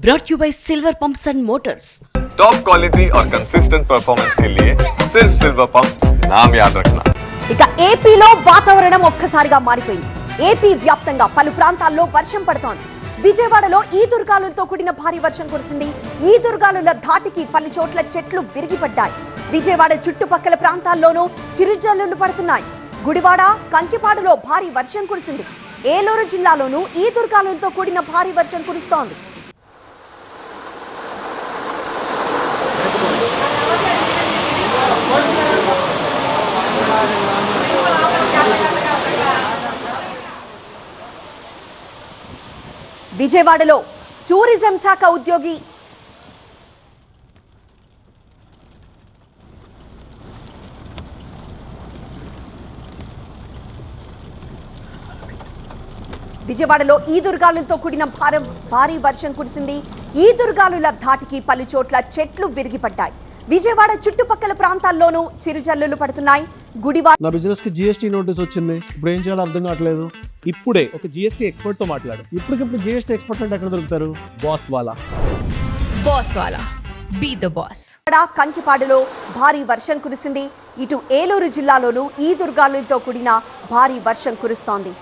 brought you by Silver Pumps and Motors. Top quality और consistent performance के लिए सिर्फ सिल्वर पंप्स नाम याद रखना। ఇక ఏపీలో వాతావరణం ఒక్కసారిగా మారిపోయింది. ఏపీ వ్యాప్తంగా పలు ప్రాంతాల్లో వర్షం పడుతోంది. విజయవాడలో ఈదురుగాలులతో కూడిన భారీ వర్షం కురిసింది. ఈదురుగాలుల ధాటికి పలు చోట్ల చెట్లు విరిగిపడ్డాయి. విజయవాడ చుట్టుపక్కల ప్రాంతాల్లోనూ చిరుజల్లులు పడుతున్నాయి. గుడివాడ, కంకిపాడులో భారీ వర్షం కురిసింది. ఏలూరు జిల్లాలోనూ ఈదురుగాలులతో కూడిన భారీ వర్షం కురుస్తోంది. విజయవాడలో టూరిజం శాఖ ఉద్యోగి విజయవాడలో ఈదురుగాలులతో కూడిన భారీ వర్షం కురిసింది. ఈదురుగాలుల ధాటికి పలు చోట్ల చెట్లు విరిగిపడ్డాయి. విజయవాడ చుట్టుపక్కల ప్రాంతాల్లోనూ చిరుజల్లులు పడుతున్నాయి. గుడివాడ నా బిజినెస్ కి జిఎస్టీ నోటీస్ వచ్చింది. ఇప్పుడు ఏం చేయాలో అర్థం కావట్లేదు. ఇప్పుడే ఒక జిఎస్టీ ఎక్స్పర్ట్ తో మాట్లాడు. ఇప్పటికిప్పుడు జిఎస్టీ ఎక్స్పర్ట్ అంటే ఎక్కడ దొరుకుతారు? బాస్ వాలా బీ ద బాస్. కంకిపాడులో భారీ వర్షం కురిసింది. ఇటు ఏలూరు జిల్లాలోనూ ఈదురుగాలులతో కూడిన భారీ వర్షం కురుస్తోంది.